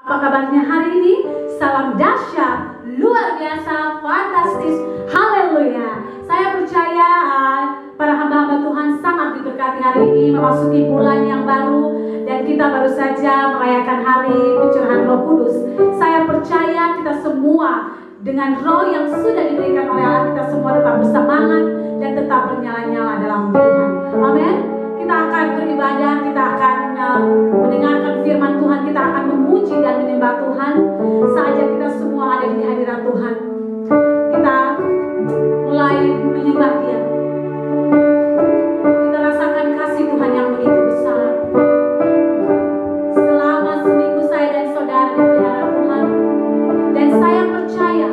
Apa kabarnya hari ini? Salam dahsyat, luar biasa, fantastis, haleluya. Saya percaya para hamba-hamba Tuhan sangat diberkati hari ini, memasuki bulan yang baru, dan kita baru saja merayakan hari pencurahan Roh Kudus. Saya percaya kita semua dengan roh yang sudah diberikan oleh Allah, kita semua tetap bersemangat dan tetap bernyala-nyala dalam Tuhan. Amin. Kita akan beribadah, kita akan mendengarkan firman Tuhan, kita akan memuji dan menyembah Tuhan saja kita semua ada di hadirat Tuhan. Kita mulai menyembah Dia. Kita rasakan kasih Tuhan yang begitu besar. Selama seminggu saya dan saudara dipelihara Tuhan, dan saya percaya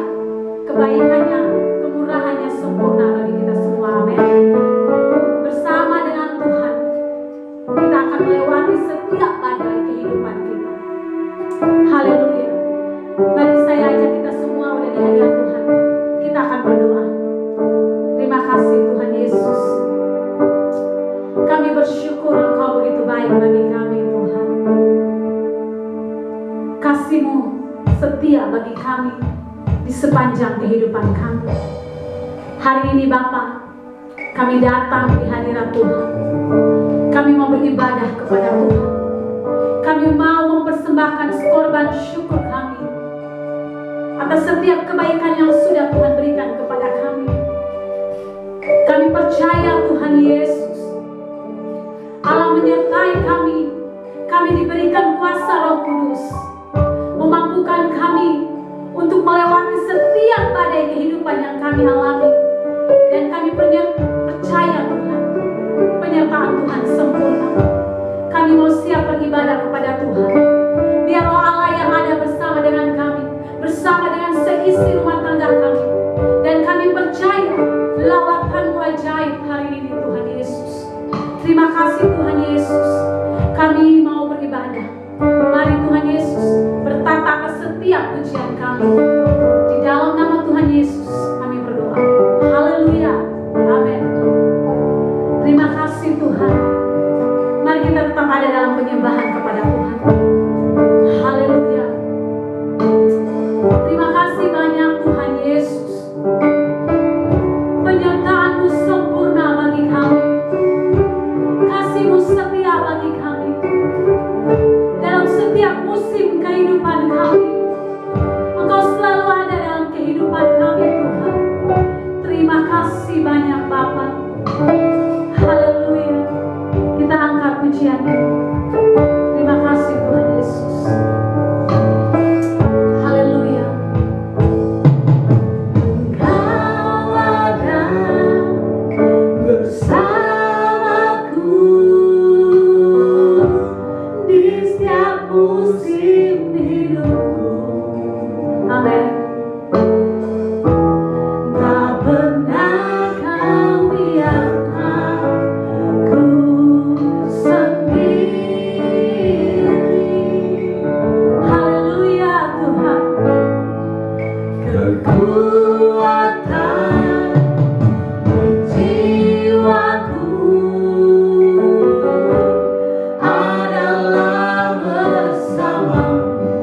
kebaikannya, kemurahannya sempurna bagi kita semua. Amin. Bersama dengan Tuhan kita akan melewati setiap badai kehidupan kita. Haleluya. Mari saya ajak kita semua udah di hadirat Tuhan. Kita akan berdoa. Terima kasih Tuhan Yesus. Kami bersyukur Engkau begitu baik bagi kami Tuhan. Kasih-Mu setia bagi kami di sepanjang kehidupan kami. Hari ini Bapa, kami datang di hadirat Tuhan. Kami mau beribadah kepada Tuhan. Kami mau mempersembahkan korban syukur kami atas setiap kebaikan yang sudah Tuhan berikan kepada kami. Kami percaya Tuhan Yesus, Allah menyertai kami. Kami diberikan kuasa Roh Kudus, memampukan kami untuk melewati setiap badai kehidupan yang kami alami. Dan kami percaya Tuhan, penyertaan Tuhan sempurna. Kami mau siap beribadah kepada Tuhan. Biar roh Allah yang ada bersama dengan kami, bersama dengan seisi rumah tangga kami. Dan kami percaya lawatan-Mu ajaib hari ini Tuhan Yesus. Terima kasih Tuhan Yesus. Kami mau beribadah. Mari Tuhan Yesus bertata ke setiap pujian kami. Di dalam nama Tuhan Yesus kami berdoa. Haleluya. Amin. Terima kasih Tuhan. Mari kita tetap ada dalam penyembahan kepada Tuhan. Haleluya. Terima kasih banyak Tuhan Yesus. Penyertaan-Mu sempurna bagi kami. Kasih-Mu setia bagi kami. Dalam setiap musim kehidupan kami, Engkau selalu ada dalam kehidupan kami Tuhan. Terima kasih banyak Bapa. Haleluya. Kita angkat pujian-Mu. Terima kasih Tuhan Yesus. Haleluya. Engkau ada bersamaku di setiap musim hidupku. Amin. Tak pernah Kau biarkan ku sendiri. Haleluya Tuhan. Kekuatan jiwaku adalah bersama-Mu.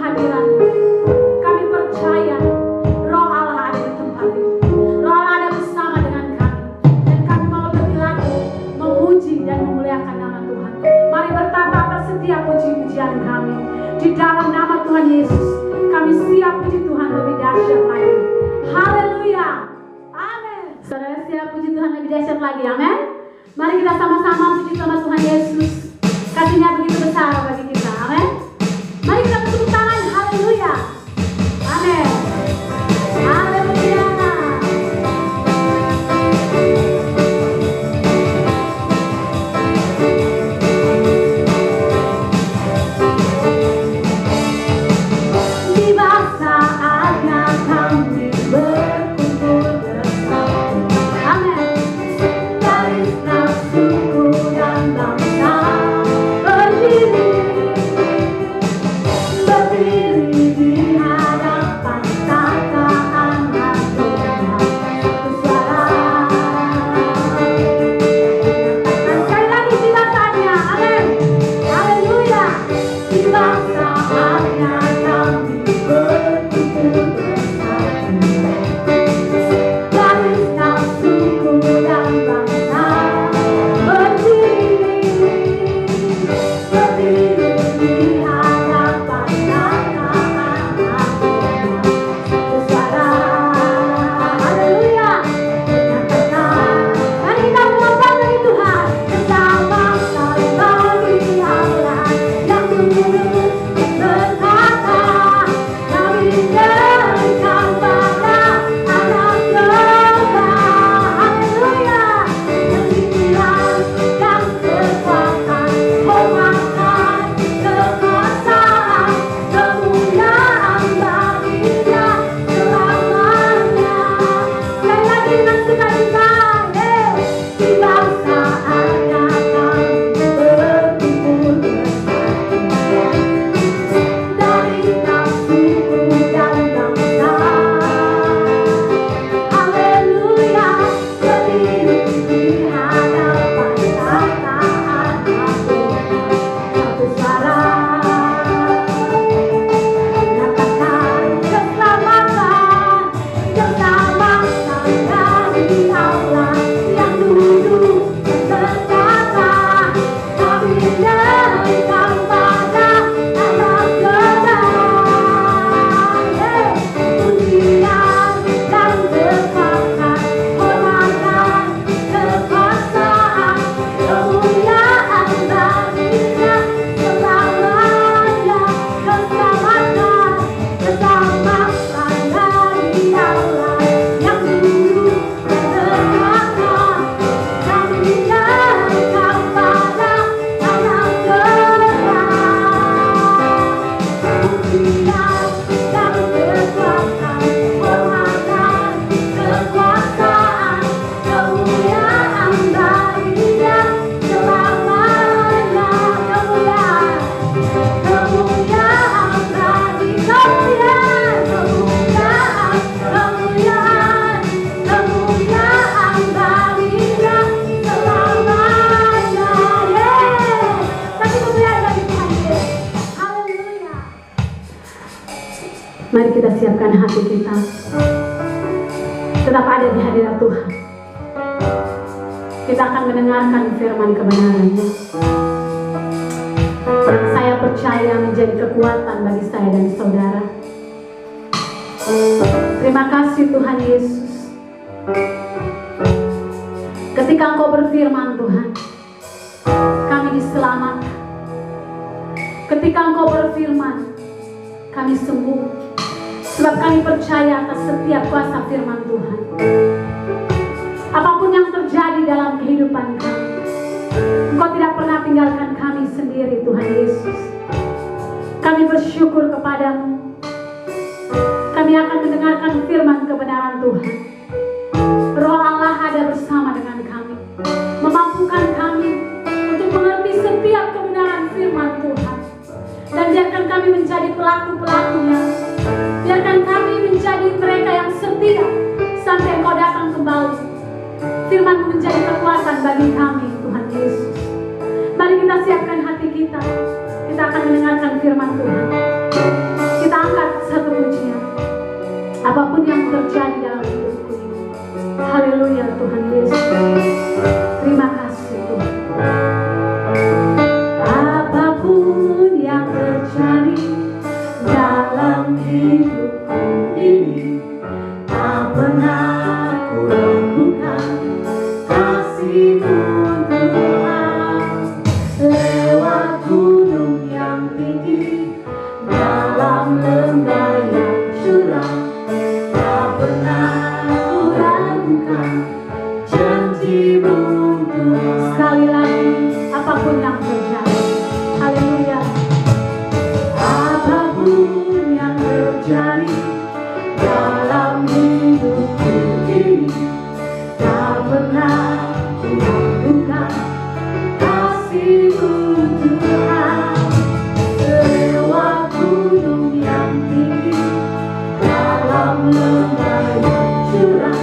hadirat-Mu. Kami percaya Roh Allah ada di tempat ini. Roh Allah ada bersama dengan kami. Dan kami mau lebih lagi memuji dan memuliakan nama Tuhan. Mari bertata atas setiap puji-pujian kami. Di dalam nama Tuhan Yesus, kami siap puji Tuhan lebih dahsyat lagi. Haleluya. Amin. Saudara siap puji Tuhan lebih dahsyat lagi. Amin. Mari kita sama-sama puji nama Tuhan Yesus. Kasihnya begitu besar bagi kita. Amin. Mari kita tepuk tangan. Haleluya. Amin. Haleluya. Tiba saatnya kami berkumpul bersama. Amin. Dari nafsuku dan bangsa berdiri di hadapan tataan Tuhan. Bersuara sekali lagi, tiba saatnya. Amin. Haleluya. Tiba saatnya kami berkumpul bersama. Dari nafsuku dan bangsa berdiri di hadapan tataan Tuhan. Bersuara haleluya. Menyatakan mari kita mengucapkan bagi Tuhan bersama kami bagi Allah yang tulus berkata kami berikan pada anak domba. Haleluya. Kesimpulan dan kekuatan, hormatan, kekuasaan, kemuliaan baginya selamanya. Sekali lagi dengan sukacita. Tiba saatnya kami berkumpul bersama. Dari nafsuku dan bangsa. Haleluya. Berdiri di hadapan tataan Tuhan. Satu suara menyatakan keselamatan dari Allah yang duduk berkata kami berikan pada anak domba. Pujian dan kekuatan, hormatan, kekuasaan, kemuliaan baginya selamanya. Keselamatan dari Allah yang dulu berkata kami berikan pada anak domba. Pujian dan kekuatan, hormatan, kekuasaan, kemuliaan baginya selamanya. Kemuliaan bagi kemuliaan baginya selamanya. Tapi kemuliaan bagi Tuhan Yesus. Haleluya. Mari kita siapkan hati kita tetap ada di hadirat Tuhan. Kita akan mendengarkan firman kebenaran-Nya. Yang saya percaya menjadi kekuatan bagi saya dan saudara. Terima kasih Tuhan Yesus. Ketika Engkau berfirman Tuhan, kami diselamatkan. Ketika Engkau berfirman, kami sembuh. Sebab kami percaya atas setiap kuasa firman Tuhan. Apapun yang terjadi dalam kehidupan kami, Engkau tidak pernah tinggalkan kami sendiri Tuhan Yesus. Kami bersyukur kepadamu. Kami akan mendengarkan firman kebenaran Tuhan. Roh Allah ada bersama dengan kami, memampukan kami untuk mengerti setiap kebenaran firman Tuhan. Dan biarkan kami menjadi pelaku-pelakunya. Biarkan kami menjadi mereka yang setia sampai Engkau datang kembali. Firman menjadi kekuatan bagi kami Tuhan Yesus. Mari kita siapkan hati kita. Kita akan mendengarkan firman Tuhan. apapun yang terjadi dalam hidupku ini. Haleluya Tuhan Yesus. Terima kasih Tuhan. Apapun yang terjadi dalam hidupku ini, tak pernah ku ragukan kasih-Mu Tuhan. Lewat gunung yang tinggi, dalam lembah yang curam, tak pernah ku ragukan janji-Mu Tuhan. Sekali lagi, apapun yang terjadi, haleluya. Apapun yang terjadi dalam hidupku ini, tak pernah ku ragukan kasih-Mu Tuhan. Lewat gunung yang tinggi, dalam lembah yang curam,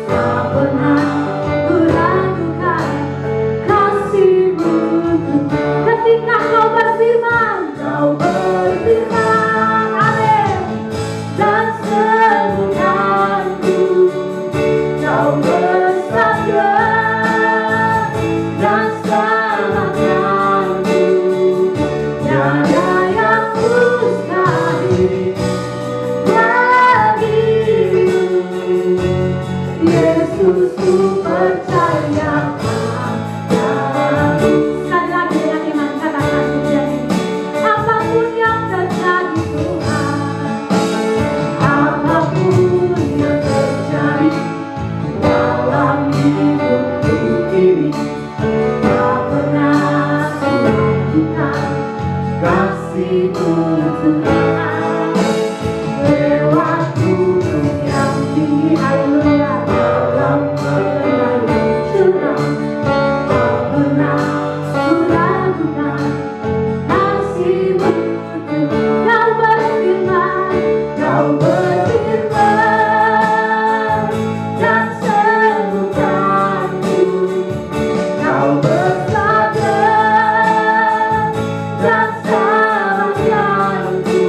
tak pernah ku ragukan kasih-Mu Tuhan. Ketika Kau berfirman, amin, dan sembuhkanku, Kau bersabda dan selamatkanku. Tiada yang mustahil bagimu, Yesus, ku percaya padamu. Sekali lagi dengan iman katakan menjadi, apapun yang terjadi Tuhan, apapun yang terjadi dalam hidupku ini, tak pernah ku ragukan kasih-Mu Tuhan. Lewat gunung yang tinggi, haleluya, dalam lembah yang curam, tak pernah ku ragukan kasih-Mu Tuhan. Kau berfirman, dan sembuhkanku, Kau bersabda dan selamatkanku.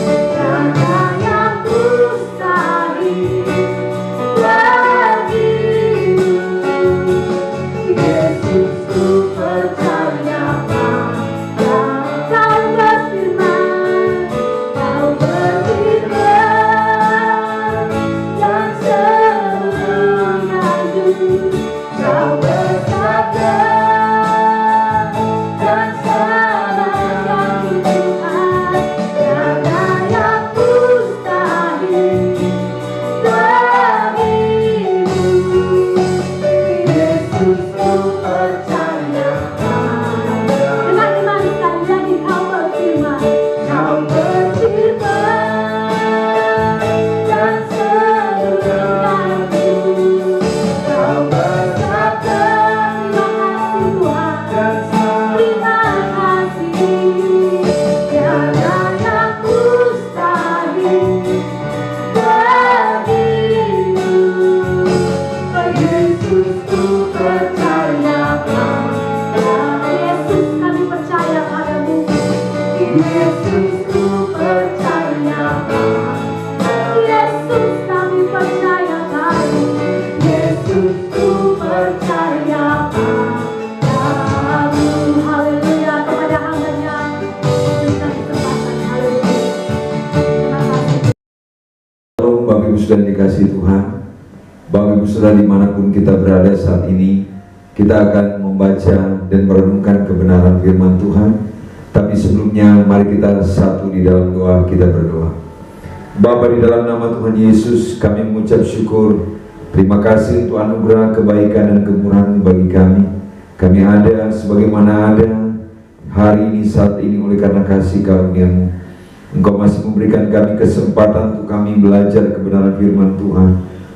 Tiada yang mustahil bagimu, Yesus, ku percaya padamu. Kau berfirman, dan sembuhkanku, Kau bersabda dan selamatkanku Tuhan. Tiada yang mustahil bagimu, Yesus, ku percaya padamu. Dengan iman sekali lagi, Kau berfirman, dan sembuhkanku, Kau bersabda. Terima kasih Tuhan, terima kasih. Tiada yang mustahil bagimu, Yesus, ku percaya padamu. Yesus, kami percaya padamu. Yesus, ku percaya padamu. Yesus, kami percaya padamu. Yesus, ku percaya padamu. Haleluya, kepada hamba-Nya berikan kesempatan. Haleluya. Terima kasih. Shalom Bapak Ibu Saudara dikasihi Tuhan. Bapak Ibu Saudara dimanapun kita berada saat ini, kita akan membaca dan merenungkan kebenaran firman Tuhan. Tapi sebelumnya mari kita satu di dalam doa, kita berdoa. Bapa, di dalam nama Tuhan Yesus kami mengucap syukur. Terima kasih untuk anugerah, kebaikan dan kemurahan bagi kami. Kami ada sebagaimana ada hari ini saat ini oleh karena kasih karunia-Mu. Engkau masih memberikan kami kesempatan untuk kami belajar kebenaran firman Tuhan.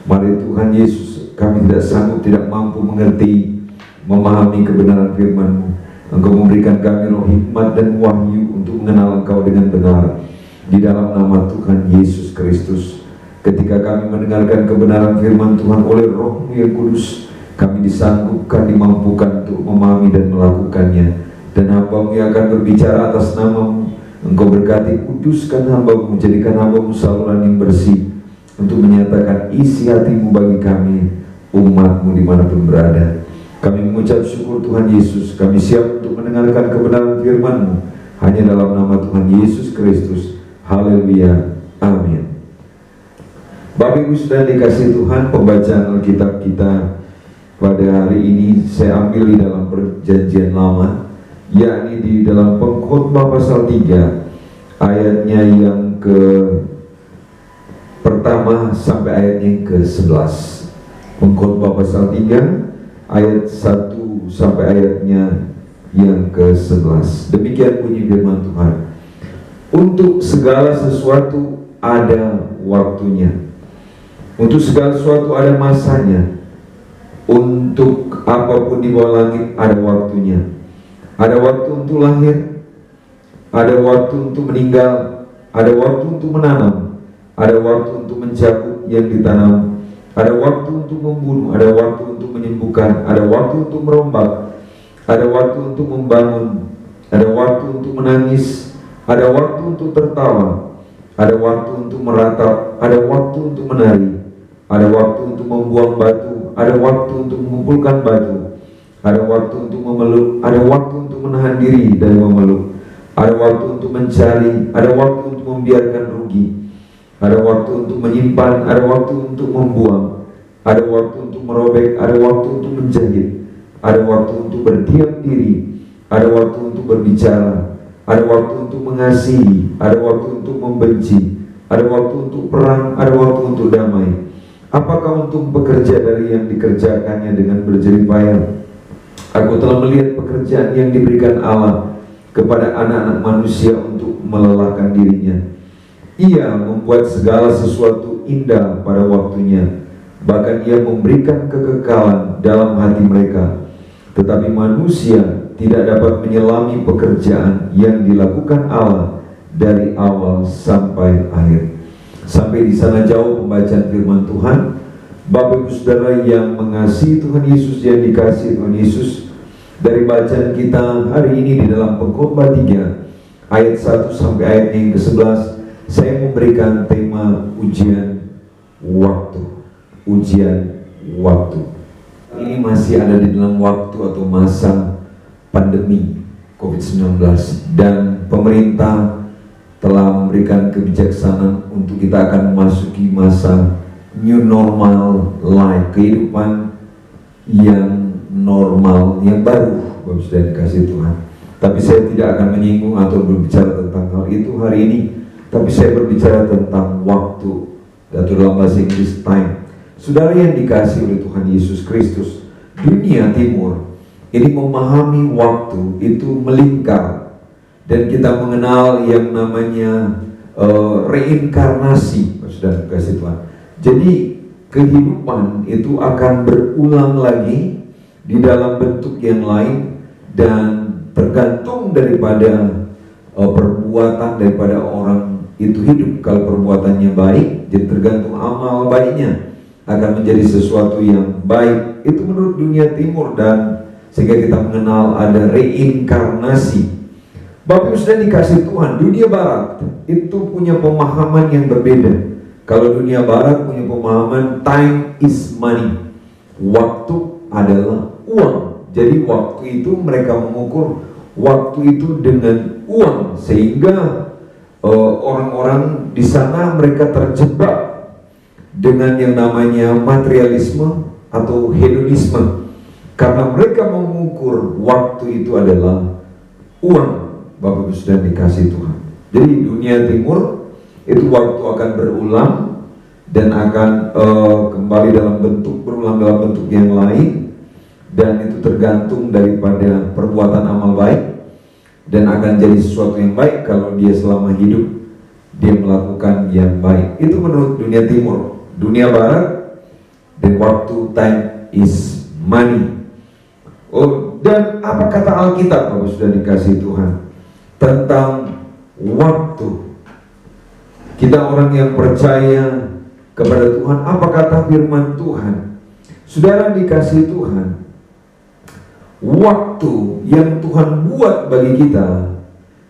Mari Tuhan Yesus, kami tidak sanggup, tidak mampu mengerti, memahami kebenaran firman-Mu. Engkau memberikan kami roh hikmat dan wahyu untuk mengenal Engkau dengan benar. Di dalam nama Tuhan Yesus Kristus, ketika kami mendengarkan kebenaran firman Tuhan oleh Roh-Mu yang kudus, kami disanggupkan, dimampukan untuk memahami dan melakukannya. Dan hamba-Mu yang akan berbicara atas nama-Mu, Engkau berkati, kuduskan hamba-Mu, jadikan hamba-Mu saluran yang bersih. untuk menyatakan isi hati-Mu bagi kami, umat-Mu dimanapun berada. Kami mengucap syukur Tuhan Yesus, kami siap untuk mendengarkan kebenaran firman-Mu hanya dalam nama Tuhan Yesus Kristus. Haleluya, amin. Bapak Ibu sudah dikasih Tuhan, pembacaan Alkitab kita pada hari ini saya ambil di dalam Perjanjian Lama, yakni di dalam Pengkhotbah pasal 3 ayatnya yang pertama sampai ayatnya yang ke-11. Pengkhotbah pasal 3 ayat 1 sampai ayatnya yang ke-11. Demikian bunyi firman Tuhan. Untuk segala sesuatu ada waktunya, untuk segala sesuatu ada masanya, untuk apapun di bawah langit ada waktunya. Ada waktu untuk lahir, ada waktu untuk meninggal, ada waktu untuk menanam, ada waktu untuk mencabut yang ditanam, ada waktu untuk membunuh, ada waktu untuk menyembuhkan, ada waktu untuk merombak, ada waktu untuk membangun, ada waktu untuk menangis, ada waktu untuk tertawa, ada waktu untuk meratap, ada waktu untuk menari, ada waktu untuk membuang batu, ada waktu untuk mengumpulkan batu, ada waktu untuk memeluk, ada waktu untuk menahan diri dari memeluk, ada waktu untuk mencari, ada waktu untuk membiarkan rugi, ada waktu untuk menyimpan, ada waktu untuk membuang, ada waktu untuk merobek, ada waktu untuk menjahit, ada waktu untuk berdiam diri, ada waktu untuk berbicara, ada waktu untuk mengasihi, ada waktu untuk membenci, ada waktu untuk perang, ada waktu untuk damai. Apakah untuk bekerja dari yang dikerjakannya dengan berjerih payah? Aku telah melihat pekerjaan yang diberikan Allah kepada anak-anak manusia untuk melelahkan dirinya. Ia membuat segala sesuatu indah pada waktunya, bahkan ia memberikan kekekalan dalam hati mereka. Tetapi manusia tidak dapat menyelami pekerjaan yang dilakukan Allah dari awal sampai akhir. Sampai di sana jauh pembacaan firman Tuhan. Bapak Ibu Saudara yang mengasihi Tuhan Yesus, yang dikasihi Tuhan Yesus, dari bacaan kita hari ini di dalam Pengkhotbah 3 ayat 1 sampai ayat yang ke-11, saya memberikan tema ujian waktu. Ujian waktu. Ini masih ada di dalam waktu atau masa pandemi COVID-19, dan pemerintah telah memberikan kebijaksanaan untuk kita akan memasuki masa new normal life, kehidupan yang normal, yang baru. Bapak sudah dikasih Tuhan. Tapi saya tidak akan menyinggung atau berbicara tentang hal itu hari ini, tapi saya berbicara tentang waktu, atau dalam bahasa Inggris time. Saudara yang dikasih oleh Tuhan Yesus Kristus, dunia timur ini memahami waktu itu melingkar, dan kita mengenal yang namanya reinkarnasi. Sudah kasih Tuhan. Jadi kehidupan itu akan berulang lagi di dalam bentuk yang lain, dan tergantung daripada perbuatan daripada orang itu hidup. Kalau perbuatannya baik, jadi tergantung amal baiknya akan menjadi sesuatu yang baik. Itu menurut dunia timur, dan sehingga kita mengenal ada reinkarnasi. Bapak Ibu sudah dikasih Tuhan, dunia barat itu punya pemahaman yang berbeda. Kalau dunia barat punya pemahaman time is money, waktu adalah uang. Jadi waktu itu mereka mengukur waktu itu dengan uang, sehingga orang-orang di sana mereka terjebak dengan yang namanya materialisme atau hedonisme, karena mereka mengukur waktu itu adalah uang. Bapak Ibu sudah dikasih Tuhan. Jadi dunia timur itu waktu akan berulang dan akan kembali dalam bentuk, berulang dalam bentuk yang lain, dan itu tergantung daripada perbuatan amal baik, dan akan jadi sesuatu yang baik kalau dia selama hidup dia melakukan yang baik. Itu menurut dunia timur. Dunia barat, dan waktu time is money. Oh, dan apa kata Alkitab Bapak sudah dikasih Tuhan tentang waktu? Kita orang yang percaya kepada Tuhan, apa kata firman Tuhan? Saudara dikasih Tuhan, waktu yang Tuhan buat bagi kita,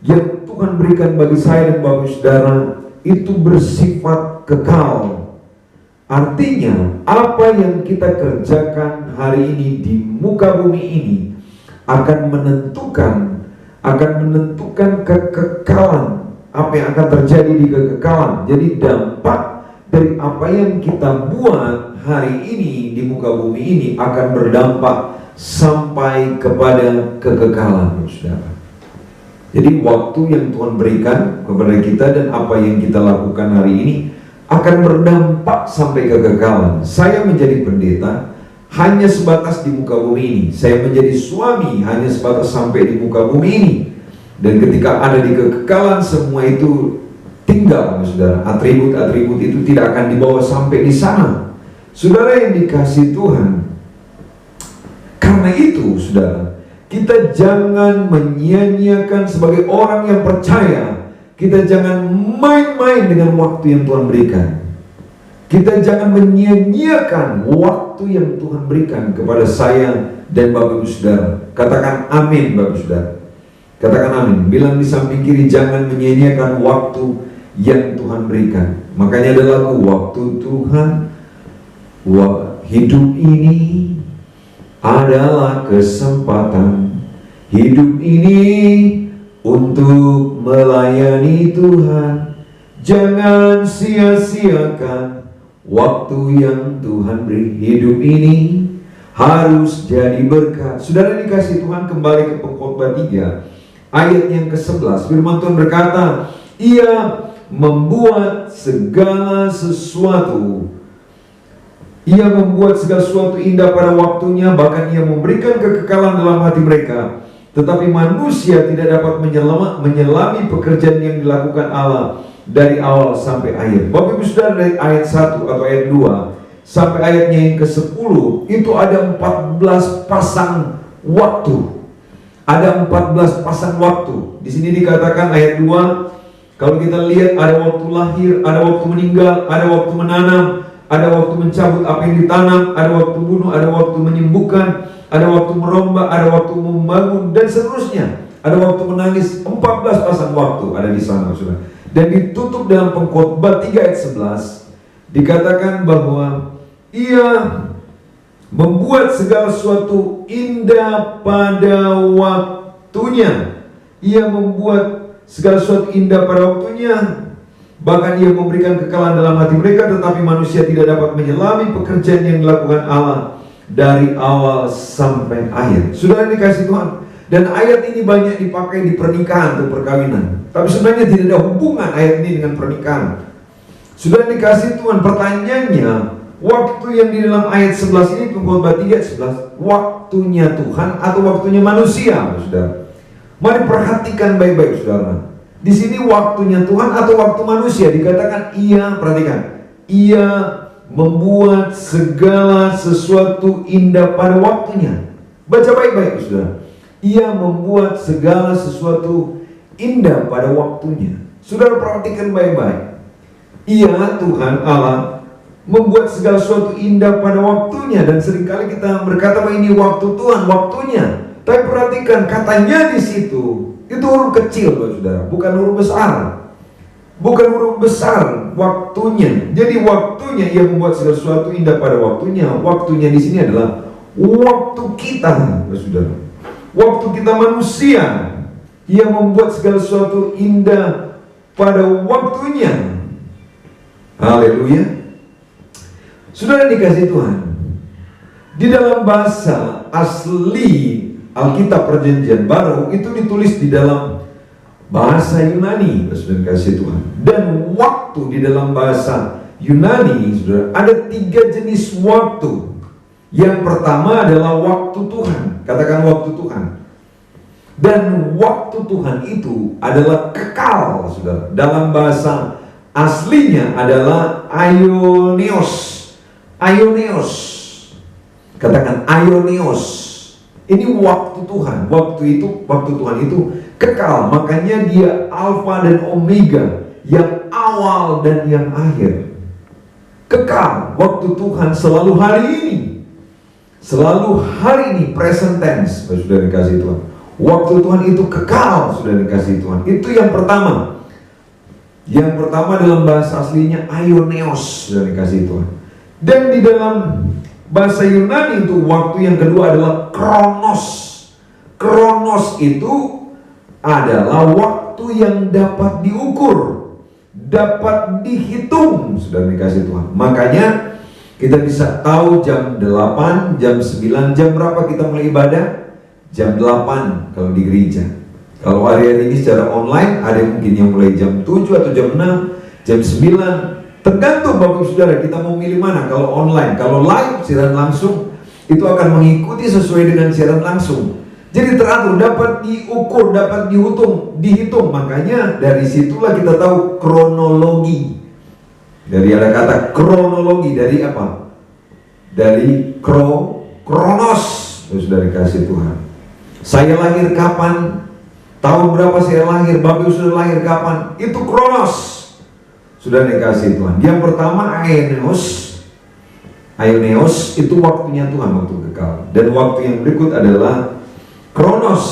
yang Tuhan berikan bagi saya dan Bapak Saudara, itu bersifat kekal. Artinya, apa yang kita kerjakan hari ini di muka bumi ini akan menentukan kekekalan, apa yang akan terjadi di kekekalan. Jadi dampak dari apa yang kita buat hari ini di muka bumi ini akan berdampak sampai kepada kekekalan, saudara. Jadi waktu yang Tuhan berikan kepada kita dan apa yang kita lakukan hari ini akan berdampak sampai kekekalan. Saya menjadi pendeta hanya sebatas di muka bumi ini. Saya menjadi suami hanya sebatas sampai di muka bumi ini. Dan ketika ada di kekekalan, semua itu tinggal, saudara. Atribut-atribut itu tidak akan dibawa sampai di sana. Saudara yang dikasihi Tuhan, karena itu, saudara, kita jangan menyia-nyiakan sebagai orang yang percaya. Kita jangan main-main dengan waktu yang Tuhan berikan. Kita jangan menyia-nyiakan waktu yang Tuhan berikan kepada saya dan Bapak Ibu Saudara. Katakan amin, Bapak Ibu Saudara. Katakan amin. Bilang di samping kiri, jangan menyia-nyiakan waktu yang Tuhan berikan. Makanya ada lagu, waktu Tuhan, hidup ini adalah kesempatan. Hidup ini untuk melayani Tuhan. Jangan sia-siakan waktu yang Tuhan beri. Hidup ini harus jadi berkat. Saudara dikasih Tuhan, kembali ke Pengkhotbah 3 ayat yang ke-11. Firman Tuhan berkata, Ia membuat segala sesuatu indah pada waktunya, bahkan Ia memberikan kekekalan dalam hati mereka. Tetapi manusia tidak dapat menyelami pekerjaan yang dilakukan Allah dari awal sampai akhir. Bapak Ibu Saudara, dari ayat 1 atau ayat 2 sampai ayatnya yang ke-10 itu ada 14 pasang waktu. Ada 14 pasang waktu. Di sini dikatakan ayat 2, kalau kita lihat ada waktu lahir, ada waktu meninggal, ada waktu menanam, ada waktu mencabut apa yang ditanam, ada waktu bunuh, ada waktu menyembuhkan, ada waktu merombak, ada waktu membangun, dan seterusnya. Ada waktu menangis. 14 pasang waktu ada di sana, saudara. Dan ditutup dalam Pengkhotbah 3 ayat 11, dikatakan bahwa Ia membuat segala sesuatu indah pada waktunya. Ia membuat segala sesuatu indah pada waktunya, bahkan Ia memberikan kekekalan dalam hati mereka. Tetapi manusia tidak dapat menyelami pekerjaan yang dilakukan Allah dari awal sampai akhir. Sudah dikasih Tuhan. Dan ayat ini banyak dipakai di pernikahan atau perkawinan, tapi sebenarnya tidak ada hubungan ayat ini dengan pernikahan. Sudah dikasih Tuhan. Pertanyaannya, waktu yang di dalam ayat 11 ini, Pengkhotbah 3 ayat 11, waktunya Tuhan atau waktunya manusia, saudara? Mari perhatikan baik-baik, saudara. Di sini waktunya Tuhan atau waktu manusia? Dikatakan Ia, perhatikan, Ia membuat segala sesuatu indah pada waktunya. Baca baik-baik, saudara. Ia membuat segala sesuatu indah pada waktunya. Saudara perhatikan baik-baik. Ia, Tuhan Allah, membuat segala sesuatu indah pada waktunya. Dan seringkali kita berkata bahwa ini waktu Tuhan, waktunya. Tapi perhatikan katanya di situ, itu huruf kecil, saudara, bukan huruf besar. Bukan huruf besar, waktunya. Jadi waktunya Ia membuat segala sesuatu indah pada waktunya. Waktunya di sini adalah waktu kita, saudara. Waktu kita manusia. Ia membuat segala sesuatu indah pada waktunya. Haleluya. Saudara dikasih Tuhan, di dalam bahasa asli Alkitab Perjanjian Baru itu ditulis di dalam bahasa Yunani, saudara dikasih Tuhan. Dan waktu di dalam bahasa Yunani, saudara, ada 3 jenis waktu. Yang pertama adalah waktu Tuhan. Katakan waktu Tuhan. Dan waktu Tuhan itu adalah kekal, saudara. Dalam bahasa aslinya adalah aionios. Aionios. Katakan aionios. Ini waktu Tuhan. Waktu Tuhan itu kekal. Makanya Dia Alfa dan Omega, yang awal dan yang akhir. Kekal. Waktu Tuhan selalu hari ini. Selalu hari ini, present tense, sudah dikasih Tuhan. Waktu Tuhan itu kekal, sudah dikasih Tuhan. Itu yang pertama. Yang pertama dalam bahasa aslinya aionios, sudah dikasih Tuhan. Dan di dalam bahasa Yunani itu waktu yang kedua adalah kronos. Kronos itu adalah waktu yang dapat diukur, dapat dihitung, sudah dikasih Tuhan. Makanya kita bisa tahu jam 8, jam 9, jam berapa kita mulai ibadah? Jam 8 kalau di gereja. Kalau hari-hari ini secara online, ada mungkin yang mulai jam 7 atau jam 6, jam 9. Tergantung Bapak Saudara kita mau milih mana. Kalau online, kalau live siaran langsung itu akan mengikuti sesuai dengan siaran langsung. Jadi teratur, dapat diukur, dapat dihitung. Makanya dari situlah kita tahu kronologi. Dari ada kata kronologi, dari apa? Dari kronos. Sudah dikasih Tuhan. Saya lahir kapan? Tahun berapa saya lahir? Bapak sudah lahir kapan? Itu kronos. Sudah dikasih Tuhan. Yang pertama Aionios itu waktunya Tuhan, waktu kekal. Dan waktu yang berikut adalah kronos.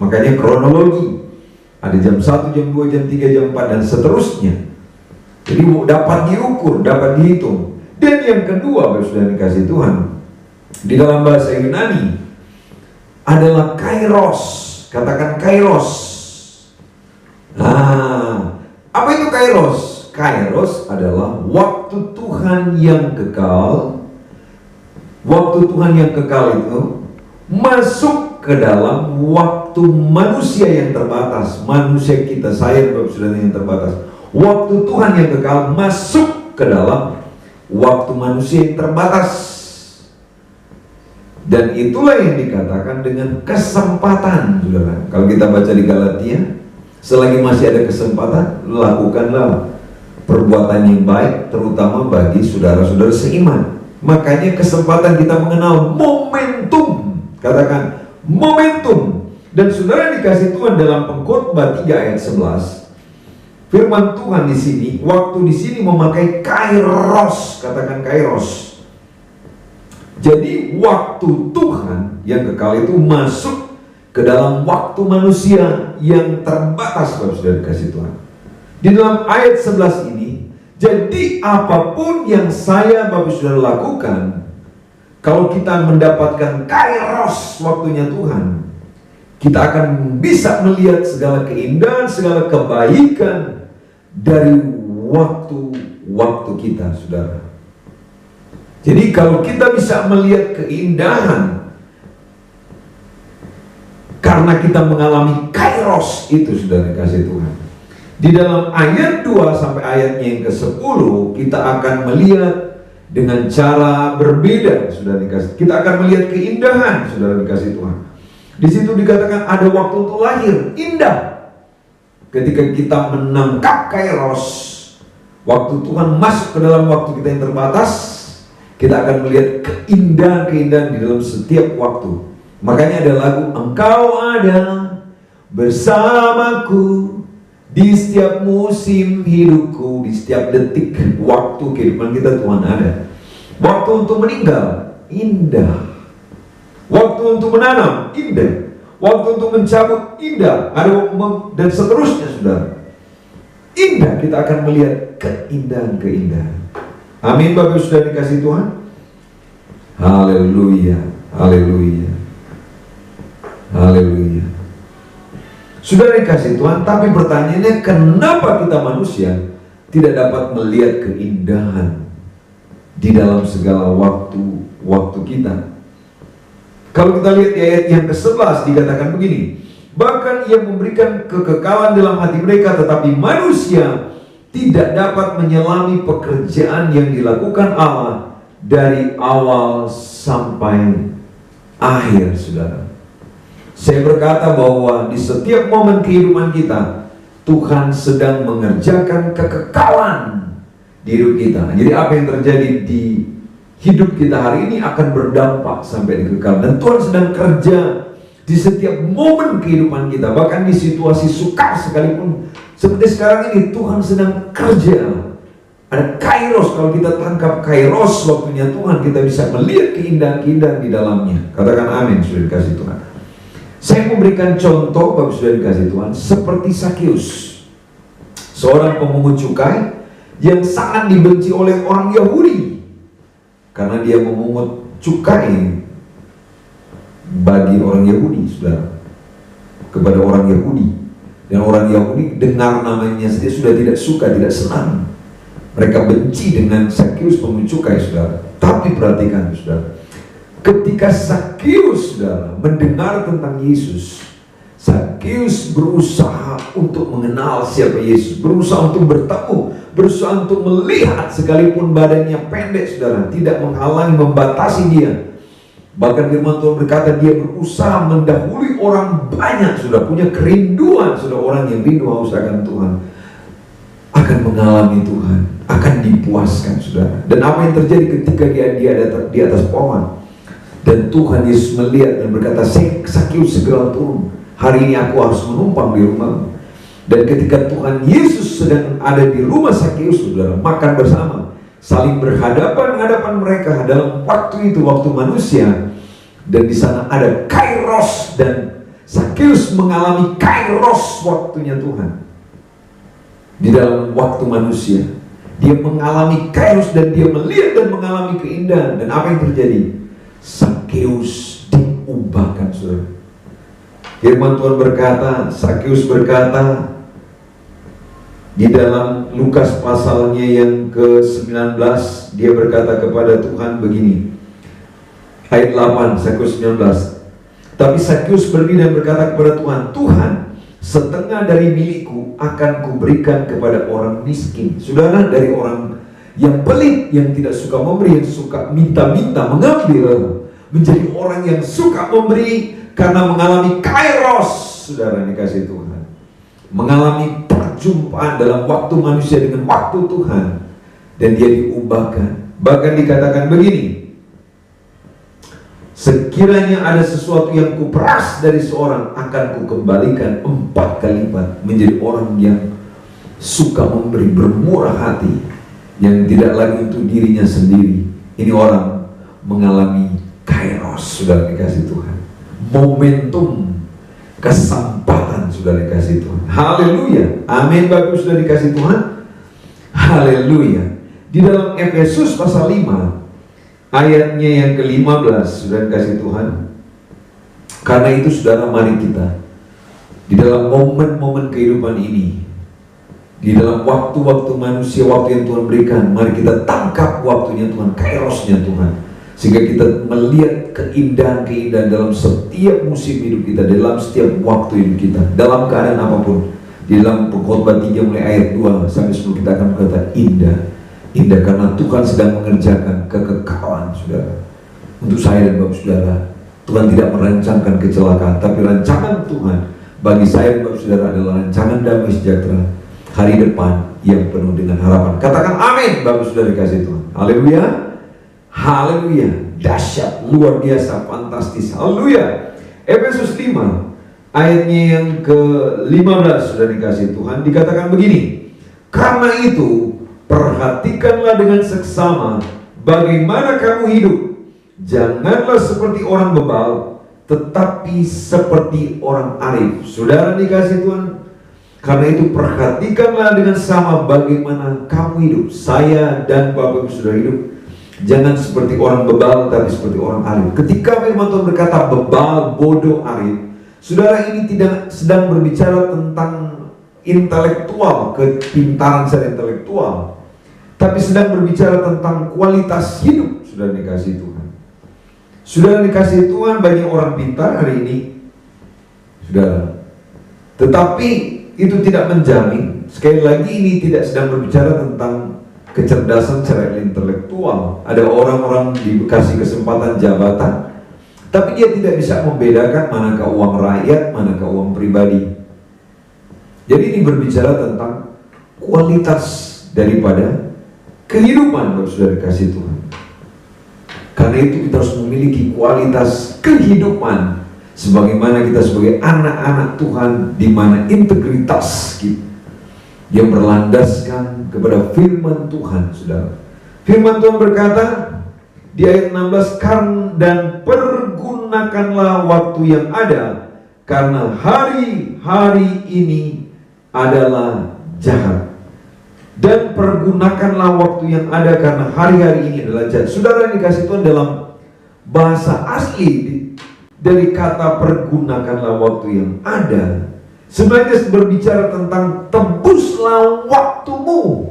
Makanya kronologi. Ada jam 1, jam 2, jam 3, jam 4 dan seterusnya. Jadi dapat diukur, dapat dihitung. Dan yang kedua sudah dikasih Tuhan, di dalam bahasa Yunani adalah kairos. Katakan kairos. Apa itu kairos? Kairos adalah waktu Tuhan yang kekal. Waktu Tuhan yang kekal itu masuk ke dalam waktu manusia yang terbatas. Manusia kita, saya dan saudara yang terbatas. Waktu Tuhan yang kekal masuk ke dalam waktu manusia yang terbatas. Dan itulah yang dikatakan dengan kesempatan, saudara. Kalau kita baca di Galatia, selagi masih ada kesempatan, lakukanlah perbuatan yang baik, terutama bagi saudara-saudara seiman. Makanya kesempatan kita mengenal momentum. Katakan momentum. Dan saudara dikasih Tuhan dalam Pengkhotbah 3 ayat 11. Firman Tuhan di sini, waktu di sini memakai kairos. Katakan kairos. Jadi waktu Tuhan yang kekal itu masuk ke dalam waktu manusia yang terbatas. Kalau sudah dikasih Tuhan di dalam ayat 11 ini, jadi apapun yang saya Bapak Saudara lakukan, kalau kita mendapatkan kairos waktunya Tuhan, kita akan bisa melihat segala keindahan, segala kebaikan dari waktu-waktu kita, saudara. Jadi kalau kita bisa melihat keindahan karena kita mengalami kairos itu, sudah dikasih Tuhan. Di dalam ayat 2 sampai ayatnya yang ke-10, kita akan melihat dengan cara berbeda, sudah dikasih. Kita akan melihat keindahan, sudah dikasih Tuhan. Di situ dikatakan ada waktu untuk lahir, indah. Ketika kita menangkap kairos, waktu Tuhan masuk ke dalam waktu kita yang terbatas, kita akan melihat keindahan-keindahan di dalam setiap waktu. Makanya ada lagu, engkau ada bersamaku di setiap musim hidupku, di setiap detik waktu kehidupan kita Tuhan ada. Waktu untuk meninggal, indah. Waktu untuk menanam, indah. Waktu untuk mencabut, indah. Dan seterusnya, saudara. Indah, kita akan melihat keindahan-keindahan. Amin, Bapak sudah dikasih Tuhan. Haleluya, haleluya, haleluya. Sudah dikasih Tuhan, tapi pertanyaannya, kenapa kita manusia tidak dapat melihat keindahan di dalam segala waktu kita? Kalau kita lihat di ayat yang ke-11 dikatakan begini, bahkan ia memberikan kekekalan dalam hati mereka, tetapi manusia tidak dapat menyelami pekerjaan yang dilakukan Allah dari awal sampai akhir, saudara. Saya berkata bahwa di setiap momen kehidupan kita, Tuhan sedang mengerjakan kekekalan di hidup kita. Jadi apa yang terjadi di hidup kita hari ini akan berdampak sampai di kekal. Dan Tuhan sedang kerja di setiap momen kehidupan kita. Bahkan di situasi sukar sekalipun, seperti sekarang ini, Tuhan sedang kerja. Ada kairos, kalau kita tangkap kairos waktunya Tuhan, kita bisa melihat keindahan-keindahan di dalamnya. Katakan amin, sudah dikasih Tuhan. Saya memberikan contoh, Bapak sudah dikasih Tuhan, seperti Sakeus, seorang pemungut cukai yang sangat dibenci oleh orang Yahudi. karena dia memungut cukai bagi orang Yahudi, saudara, kepada orang Yahudi. Dan orang Yahudi dengar namanya saja sudah tidak suka, tidak senang. Mereka benci dengan Sakeus pemungut cukai, saudara. Tapi perhatikan, saudara, ketika Sakeus, saudara, mendengar tentang Yesus, Sakeus berusaha untuk mengenal siapa Yesus, berusaha untuk bertemu, berusaha untuk melihat, sekalipun badannya pendek, saudara, tidak menghalangi, membatasi dia. Bahkan firman Tuhan berkata dia berusaha mendahului orang banyak, sudah punya kerinduan, sudah orang yang rindu haus akan Tuhan akan mengalami Tuhan, akan dipuaskan, saudara. Dan apa yang terjadi ketika dia di atas pohon, dan Tuhan Yesus melihat dan berkata, Sakeus segera turun, hari ini aku harus menumpang di rumahmu. Dan ketika Tuhan Yesus sedang ada di rumah Sakeus, saudara, makan bersama, saling berhadapan-hadapan mereka dalam waktu itu, waktu manusia. Dan di sana ada kairos, dan Sakeus mengalami kairos, waktunya Tuhan. Di dalam waktu manusia, dia mengalami kairos dan dia melihat dan mengalami keindahan. Dan apa yang terjadi? Sakeus diubahkan, saudara. Firman Tuhan berkata, Sakeus berkata di dalam Lukas pasalnya yang ke-19, dia berkata kepada Tuhan begini, ayat 8, Sakeus 19. Tapi Sakeus berdiri dan berkata kepada Tuhan, Tuhan, setengah dari milikku akan kuberikan kepada orang miskin. Saudara, dari orang yang pelit, yang tidak suka memberi, yang suka minta-minta, mengambil, menjadi orang yang suka memberi karena mengalami kairos, saudara dikasih Tuhan, mengalami perjumpaan dalam waktu manusia dengan waktu Tuhan, dan dia diubahkan. Bahkan dikatakan begini, sekiranya ada sesuatu yang kuperas dari seorang, akan kukembalikan 4 kali lipat, menjadi orang yang suka memberi, bermurah hati, yang tidak lagi untuk dirinya sendiri. Ini orang mengalami kairos, sudah dikasih Tuhan, momentum kesempatan, sudah dikasih Tuhan. Haleluya, amin. Bagus, sudah dikasih Tuhan. Haleluya. Di dalam Efesus pasal 5 ayatnya yang ke-15, sudah dikasih Tuhan. Karena itu, saudara, mari kita di dalam momen-momen kehidupan ini, di dalam waktu-waktu manusia, waktu yang Tuhan berikan, mari kita tangkap waktunya Tuhan, kairosnya Tuhan, sehingga kita melihat keindahan-keindahan dalam setiap musim hidup kita, dalam setiap waktu hidup kita, dalam keadaan apapun. Di dalam Pengkhotbah 3 mulai ayat 2 sampai 10 kita akan berkata, indah, indah, karena Tuhan sedang mengerjakan kekekalan, saudara. Untuk saya dan bapak saudara, Tuhan tidak merancangkan kecelakaan, tapi rancangan Tuhan bagi saya dan bapak saudara adalah rancangan damai sejahtera, hari depan yang penuh dengan harapan. Katakan amin, bapak saudara dikasih Tuhan. Haleluya. Haleluya, dahsyat, luar biasa, fantastis. Haleluya. Efesus 5 ayatnya yang ke-15, sudah dikasih Tuhan, dikatakan begini, karena itu perhatikanlah dengan seksama bagaimana kamu hidup. Janganlah seperti orang bebal, tetapi seperti orang arif. Saudara dikasih Tuhan, karena itu perhatikanlah dengan sama bagaimana kamu hidup. Saya dan bapak sudah hidup, jangan seperti orang bebal, tapi seperti orang arif. Ketika firman Tuhan berkata bebal, bodoh, arif, saudara, ini tidak sedang berbicara tentang intelektual, kepintaran secara intelektual, tapi sedang berbicara tentang kualitas hidup. Sudah dikasih Tuhan, sudah dikasih Tuhan, banyak orang pintar hari ini, saudara. Tetapi itu tidak menjamin. Sekali lagi, ini tidak sedang berbicara tentang kecerdasan secara intelektual. Ada orang-orang dikasih kesempatan jabatan, tapi dia tidak bisa membedakan manakah uang rakyat, manakah uang pribadi. Jadi ini berbicara tentang kualitas daripada kehidupan, Bapak sudah dikasih Tuhan. Karena itu kita harus memiliki kualitas kehidupan sebagaimana kita sebagai anak-anak Tuhan, di mana integritas kita yang berlandaskan kepada firman Tuhan, saudara. Firman Tuhan berkata di ayat 16, dan pergunakanlah waktu yang ada, karena hari-hari ini adalah jahat. Dan pergunakanlah waktu yang ada karena hari-hari ini adalah jahat. Saudara yang dikasih Tuhan, dalam bahasa asli dari kata pergunakanlah waktu yang ada, sebenarnya berbicara tentang tebuslah waktumu.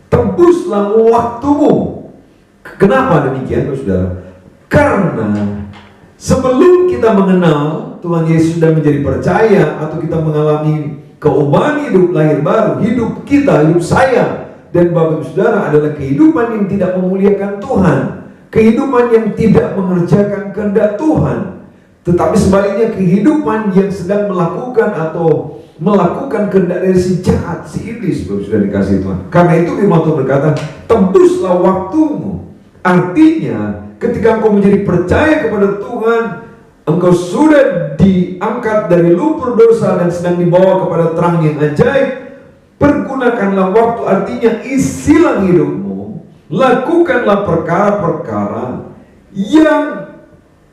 Tebuslah waktumu. Kenapa demikian, saudara? Karena sebelum kita mengenal Tuhan Yesus sudah menjadi percaya, atau kita mengalami keubatan hidup lahir baru, hidup kita, hidup saya dan Bapak Ibu Saudara adalah kehidupan yang tidak memuliakan Tuhan, kehidupan yang tidak mengerjakan kehendak Tuhan, tetapi sebaliknya kehidupan yang sedang melakukan atau melakukan kehendak dari si jahat, si iblis. Bapak sudah dikasih Tuhan. Karena itu firman Tuhan berkata, tebuslah waktumu. Artinya ketika engkau menjadi percaya kepada Tuhan, engkau sudah diangkat dari lumpur dosa dan sedang dibawa kepada terang yang ajaib. Pergunakanlah waktu, artinya isilah hidupmu, lakukanlah perkara-perkara yang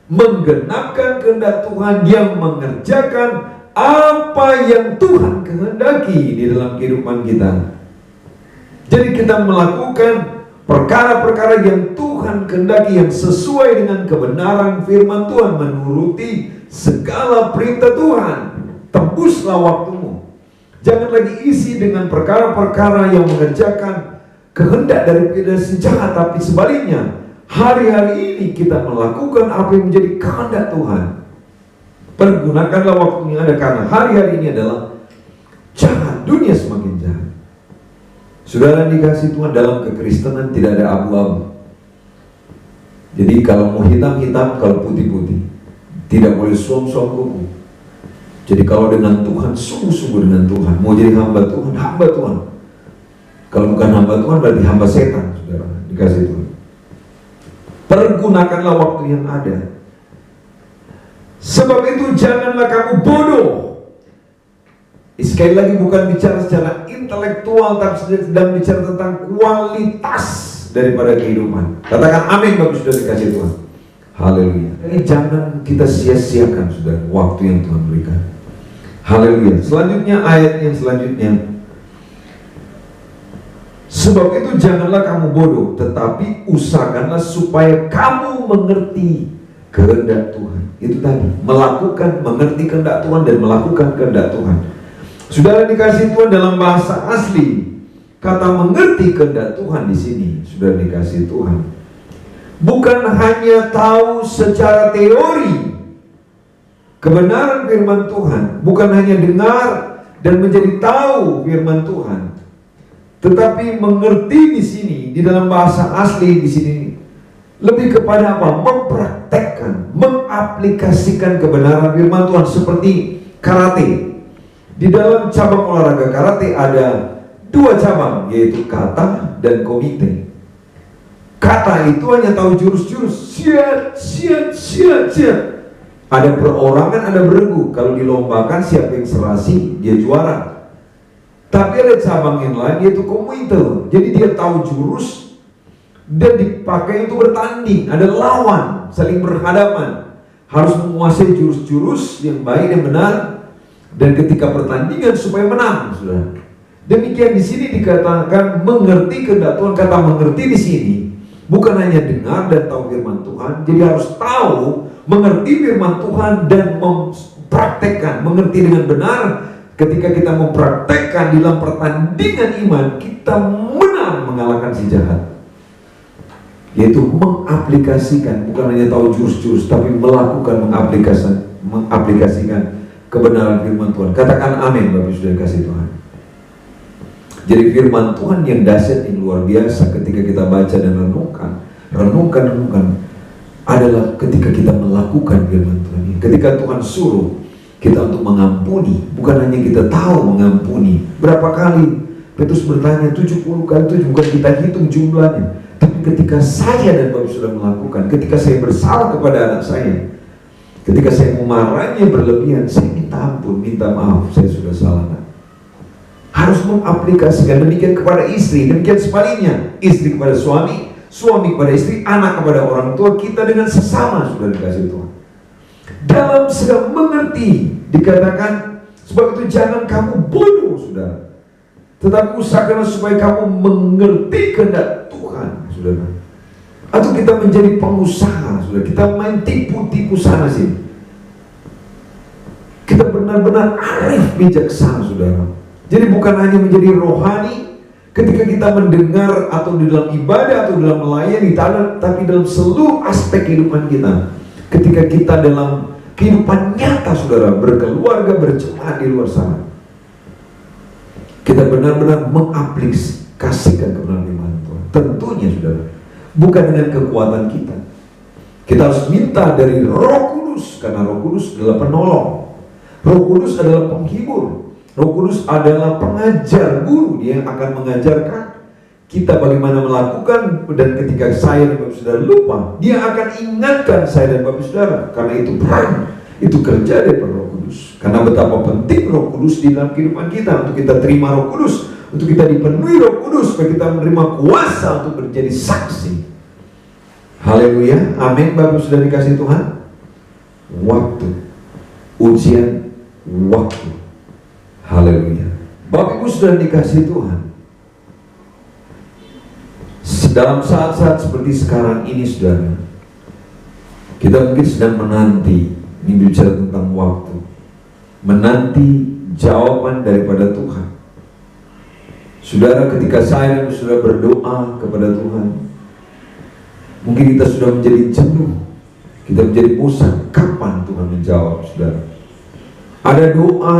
menggenapkan kehendak Tuhan, yang mengerjakan apa yang Tuhan kehendaki di dalam kehidupan kita. Jadi kita melakukan perkara-perkara yang Tuhan kehendaki, yang sesuai dengan kebenaran firman Tuhan, menuruti segala perintah Tuhan. Tebuslah waktumu. Jangan lagi isi dengan perkara-perkara yang mengerjakan kehendak daripada si jahat, tapi sebaliknya, hari-hari ini kita melakukan apa yang menjadi kehendak Tuhan. Pergunakanlah waktunya ada, karena hari-hari ini adalah jahat, dunia semakin jahat. Saudara dikasih Tuhan, dalam kekristenan tidak ada abu-abu. Jadi kalau mau hitam-hitam, kalau putih-putih. Tidak boleh suam-suam kuku. Jadi kalau dengan Tuhan, sungguh-sungguh dengan Tuhan. Mau jadi hamba Tuhan, hamba Tuhan. Kalau bukan hamba Tuhan, berarti hamba setan. Saudara dikasih Tuhan. Pergunakanlah waktu yang ada. Sebab itu janganlah kamu bodoh. Sekali lagi bukan bicara secara intelektual, tapi sedang bicara tentang kualitas daripada kehidupan. Katakan amin Bapak sudah dikasih Tuhan. Haleluya. Jadi jangan kita sia-siakan saudara waktu yang Tuhan berikan. Haleluya. Selanjutnya ayat yang selanjutnya. Sebab itu janganlah kamu bodoh, tetapi usahakanlah supaya kamu mengerti kehendak Tuhan. Itu tadi, melakukan, mengerti kehendak Tuhan dan melakukan kehendak Tuhan. Saudara dikasih Tuhan, dalam bahasa asli kata mengerti kehendak Tuhan di sini, saudara dikasih Tuhan, bukan hanya tahu secara teori kebenaran firman Tuhan, bukan hanya dengar dan menjadi tahu firman Tuhan, tetapi mengerti di sini, di dalam bahasa asli di sini lebih kepada apa? Mempraktekkan, mengaplikasikan kebenaran firman Tuhan. Seperti karate. Di dalam cabang olahraga karate ada dua cabang, yaitu kata dan komite. Kata itu hanya tahu jurus-jurus, siat. Ada perorangan, ada beregu. Kalau dilombakan siapa yang serasi, dia juara. Tapi ada cabang yang lain, yaitu komite. Jadi dia tahu jurus dan dipakai itu bertanding, ada lawan, saling berhadapan, harus menguasai jurus-jurus yang baik dan benar, dan ketika pertandingan supaya menang, saudara. Demikian di sini dikatakan mengerti kehendak Tuhan. Kata mengerti di sini bukan hanya dengar dan tahu firman Tuhan, jadi harus tahu, mengerti firman Tuhan dan mempraktekkan, mengerti dengan benar. Ketika kita mempraktekkan di dalam pertandingan iman, kita menang mengalahkan si jahat. Yaitu mengaplikasikan, bukan hanya tahu jurus-jurus, tapi melakukan, mengaplikasikan kebenaran firman Tuhan. Katakan amin Bapak sudah kasih Tuhan. Jadi firman Tuhan yang dahsyat, yang luar biasa ketika kita baca dan renungkan adalah ketika kita melakukan firman Tuhan ini. Ketika Tuhan suruh kita untuk mengampuni, bukan hanya kita tahu mengampuni. Berapa kali Petrus bertanya, 70 kali 7, bukan kita hitung jumlahnya. Tapi ketika saya dan Bapak sudah melakukan, ketika saya bersalah kepada anak saya, ketika saya memarahinya berlebihan, saya minta ampun, minta maaf, saya sudah salah. Harus mengaplikasikan. Demikian kepada istri, demikian sebaliknya, istri kepada suami, suami kepada istri, anak kepada orang tua, kita dengan sesama sudah dikasih Tuhan. Dalam segala mengerti, dikatakan, sebab itu jangan kamu bodoh, saudara. tetapi usahakanlah supaya kamu mengerti kehendak Tuhan, saudara. Atau kita menjadi pengusaha, saudara. Kita main tipu-tipu sana sini. Kita benar-benar arif bijaksana, saudara. Jadi bukan hanya menjadi rohani ketika kita mendengar atau di dalam ibadah atau dalam melayani, tapi dalam seluruh aspek kehidupan kita. Ketika kita dalam kehidupan nyata, saudara, berkeluarga, berjemaat di luar sana, kita benar-benar mengaplikasikan kebenaran firman Tuhan. Tentunya, saudara, bukan dengan kekuatan kita. Kita harus minta dari Roh Kudus, karena Roh Kudus adalah penolong. Roh Kudus adalah penghibur. Roh Kudus adalah pengajar, guru. Dia yang akan mengajarkan kita bagaimana melakukan. Dan ketika saya dan Bapak Saudara lupa, dia akan ingatkan saya dan Bapak Saudara. Karena itu peran, itu kerja dari Roh Kudus. Karena betapa penting Roh Kudus di dalam kehidupan kita. Untuk kita terima Roh Kudus, untuk kita dipenuhi Roh Kudus, supaya kita menerima kuasa untuk menjadi saksi. Haleluya, amin. Bapak Saudara dikasih Tuhan. Waktu, ujian, waktu. Haleluya. Bapak Ibu sudah dikasih Tuhan. Dalam saat-saat seperti sekarang ini, saudara, kita mungkin sedang menanti. Ini bicara tentang waktu, menanti jawaban daripada Tuhan. Saudara, ketika saya dan saudara berdoa kepada Tuhan, mungkin kita sudah menjadi jenuh, kita menjadi bosan. Kapan Tuhan menjawab, saudara? Ada doa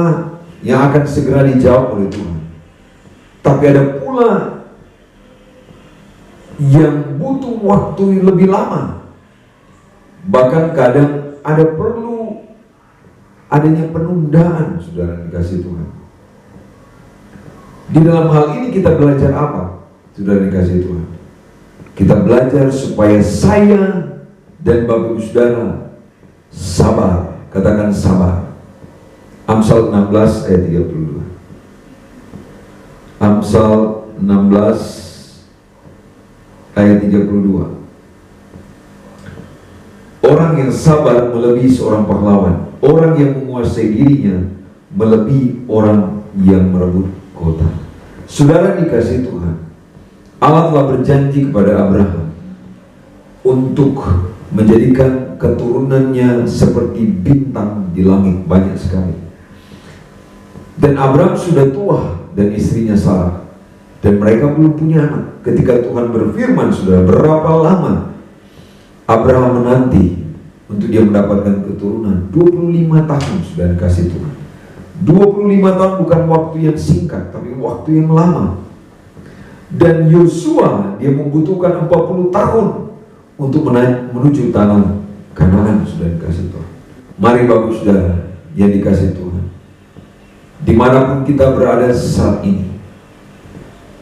yang akan segera dijawab oleh Tuhan, tapi ada pula yang butuh waktu lebih lama. Bahkan kadang ada perlu adanya penundaan, saudara dikasih Tuhan. Di dalam hal ini kita belajar apa, saudara dikasih Tuhan? Kita belajar supaya saya dan Bapak Ibu Saudara sabar. Katakan sabar. Amsal 16 ayat 32. Amsal 16 ayat 32. Orang yang sabar melebihi seorang pahlawan. Orang yang menguasai dirinya melebihi orang yang merebut kota. Saudara dikasih Tuhan, Allah telah berjanji kepada Abraham untuk menjadikan keturunannya seperti bintang di langit, banyak sekali. Dan Abraham sudah tua dan istrinya Sarah, dan mereka belum punya anak. Ketika Tuhan berfirman, sudah berapa lama Abraham menanti untuk dia mendapatkan keturunan? 25 tahun sudah dikasih Tuhan. 25 tahun bukan waktu yang singkat, tapi waktu yang lama. Dan Yosua dia membutuhkan 40 tahun untuk menuju tanah Kanaan, sudah dikasih Tuhan. Mari Bapak Saudara yang dikasih Tuhan, dimanapun kita berada saat ini,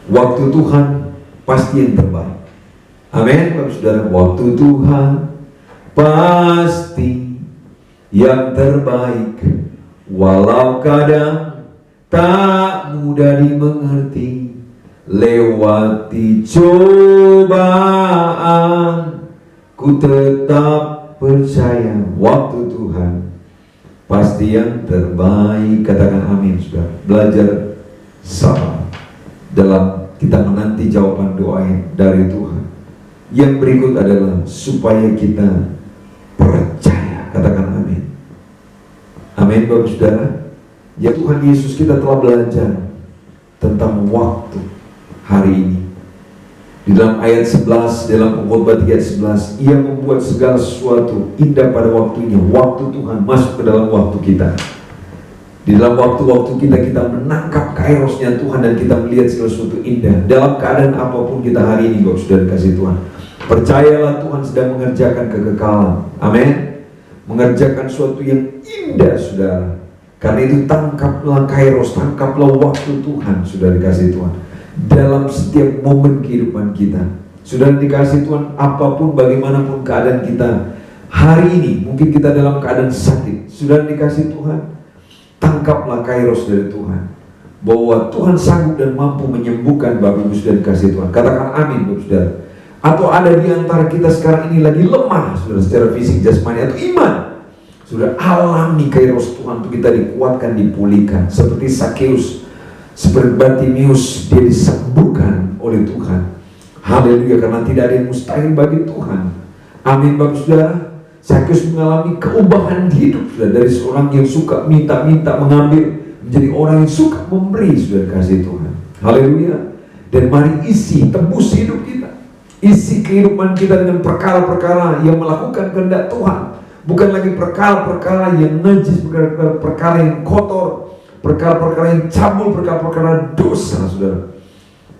waktu Tuhan pasti yang terbaik. Amin Bapak Saudara. Waktu Tuhan pasti yang terbaik, walau kadang tak mudah dimengerti. Lewati cobaan, ku tetap percaya waktu Tuhan pasti yang terbaik. Katakan amin, saudara. Belajar sabar dalam kita menanti jawaban doa dari Tuhan. Yang berikut adalah supaya kita percaya. Katakan amin. Amin Bapak Saudara. Ya Tuhan Yesus, kita telah belajar tentang waktu hari ini. Di dalam ayat 11, dalam Pengkhotbah 3 ayat 11, Ia membuat segala sesuatu indah pada waktunya. Waktu Tuhan masuk ke dalam waktu kita. Di dalam waktu-waktu kita menangkap kairosnya Tuhan, dan kita melihat segala sesuatu indah. Dalam keadaan apapun kita hari ini, Bapak sudah dikasih Tuhan, percayalah Tuhan sedang mengerjakan kekekalan. Amin. Mengerjakan sesuatu yang indah, saudara. Karena itu tangkaplah kairos, tangkaplah waktu Tuhan, sudah dikasih Tuhan. Dalam setiap momen kehidupan kita, sudah dikasih Tuhan, apapun bagaimanapun keadaan kita hari ini, mungkin kita dalam keadaan sakit, sudah dikasih Tuhan, tangkaplah kairos dari Tuhan, bahwa Tuhan sanggup dan mampu menyembuhkan. Bapak Ibu sudah dikasih Tuhan, katakan amin Bapak Saudara. Atau ada di antara kita sekarang ini lagi lemah, sudah secara fisik, jasmani atau iman, sudah alami kairos Tuhan untuk kita dikuatkan, dipulihkan. Seperti Sakeus, Seperti Bartimius, dia disembuhkan oleh Tuhan. Haleluya, karena tidak ada yang mustahil bagi Tuhan. Amin Bapak Saudara. Zakheus mengalami keubahan hidup, saudara, dari seorang yang suka minta-minta mengambil menjadi orang yang suka memberi, saudara kasih Tuhan. Haleluya. Dan mari isi, tembus hidup kita, isi kehidupan kita dengan perkara-perkara yang melakukan kehendak Tuhan. Bukan lagi perkara-perkara yang najis, perkara-perkara yang kotor, perkara-perkara yang cabul, perkara-perkara dosa, saudara.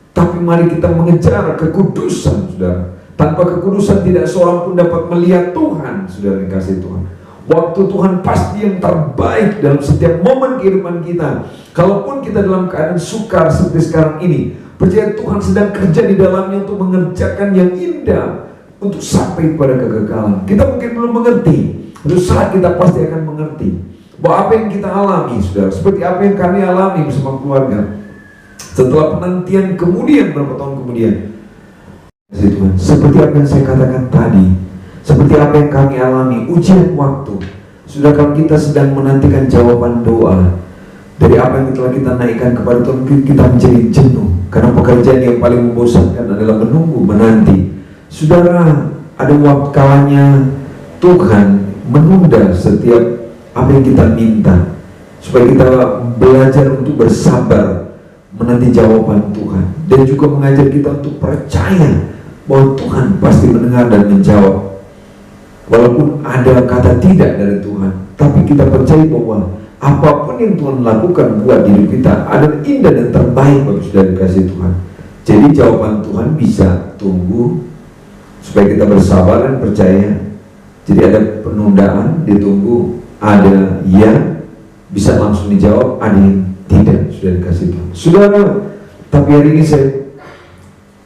Tapi mari kita mengejar kekudusan, saudara. Tanpa kekudusan tidak seorang pun dapat melihat Tuhan, saudara yang kasih Tuhan. Waktu Tuhan pasti yang terbaik dalam setiap momen kehidupan kita. Kalaupun kita dalam keadaan sukar seperti sekarang ini, percaya Tuhan sedang kerja di dalamnya untuk mengerjakan yang indah, untuk sampai kepada kekekalan. Kita mungkin belum mengerti, suatu saat kita pasti akan mengerti bahwa apa yang kita alami, saudara, seperti apa yang kami alami bersama keluarga setelah penantian kemudian, berapa tahun kemudian, seperti apa yang saya katakan tadi, seperti apa yang kami alami, ujian waktu. Sudah, kalau kita sedang menantikan jawaban doa dari apa yang telah kita naikkan kepada Tuhan, kita menjadi jenuh, karena pekerjaan yang paling membosankan adalah menunggu, menanti. Saudara, ada waktu kalanya Tuhan menunda setiap apa yang kita minta, supaya kita belajar untuk bersabar menanti jawaban Tuhan, dan juga mengajar kita untuk percaya bahwa Tuhan pasti mendengar dan menjawab. Walaupun ada kata tidak dari Tuhan, tapi kita percaya bahwa apapun yang Tuhan lakukan buat hidup kita adalah indah dan terbaik bagi saudara dikasih Tuhan. Jadi jawaban Tuhan bisa tunggu, supaya kita bersabar dan percaya. Jadi ada penundaan, ditunggu, ada yang bisa langsung dijawab, ada yang tidak, sudah dikasih Tuhan. Saudara, tapi hari ini saya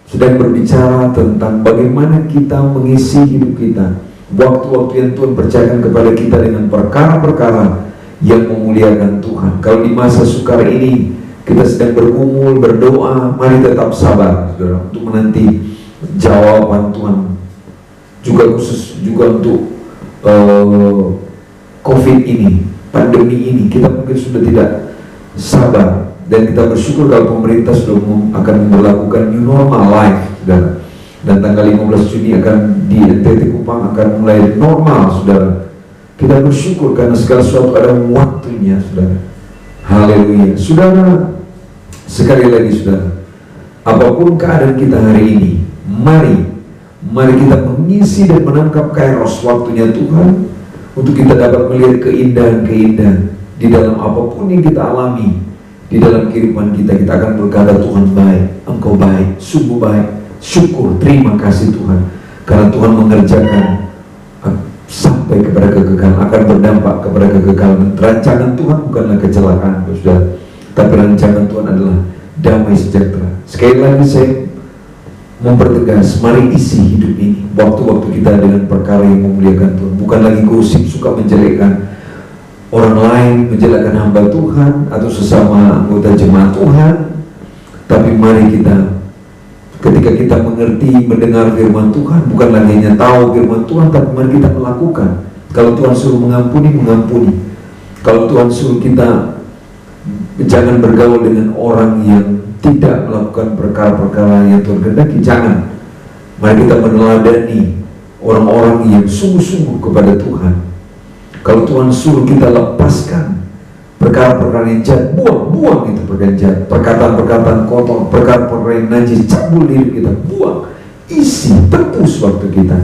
sedang berbicara tentang bagaimana kita mengisi hidup kita, waktu-waktu yang Tuhan percayakan kepada kita dengan perkara-perkara yang memuliakan Tuhan. Kalau di masa sukar ini kita sedang bergumul, berdoa, mari tetap sabar, saudara, untuk menanti jawaban Tuhan. Juga khusus juga untuk COVID ini, pandemi ini, kita mungkin sudah tidak sabar, dan kita bersyukur kalau pemerintah sudah akan melakukan new normal life, saudara. Dan tanggal 15 Juni akan di NTT Kupang akan mulai normal, saudara. Kita bersyukur karena segala sesuatu ada waktunya, saudara. Haleluya. Saudara, sekali lagi saudara, apapun keadaan kita hari ini, mari kita mengisi dan menangkap kairos waktunya Tuhan, untuk kita dapat melihat keindahan-keindahan di dalam apapun yang kita alami di dalam kehidupan kita. Kita akan berkata, Tuhan baik, Engkau baik, sungguh baik. Syukur, terima kasih Tuhan, karena Tuhan mengerjakan sampai kepada kekekalan, akan berdampak kepada kekekalan. Rancangan Tuhan bukanlah kecelakaan, saudara, tapi rancangan Tuhan adalah damai sejahtera. Sekali lagi saya mempertegas, mari isi hidup ini, waktu-waktu kita dengan perkara yang memuliakan Tuhan. Bukan lagi gosip, suka menjelekkan orang lain, menjelekkan hamba Tuhan atau sesama anggota jemaat Tuhan. Tapi mari kita, ketika kita mengerti, mendengar firman Tuhan, bukan lagi hanya tahu firman Tuhan, tapi mari kita melakukan. Kalau Tuhan suruh mengampuni, mengampuni. Kalau Tuhan suruh kita jangan bergaul dengan orang yang tidak melakukan perkara-perkara yang Tuhan kehendaki, jangan. Mari kita meneladani orang-orang yang sungguh-sungguh kepada Tuhan. Kalau Tuhan suruh kita lepaskan perkara-perkara yang jahat, buang itu perkara jahat, perkataan-perkataan kotor, perkara-perkara yang najis, cabul diri kita, buang. Isi, tebus waktu kita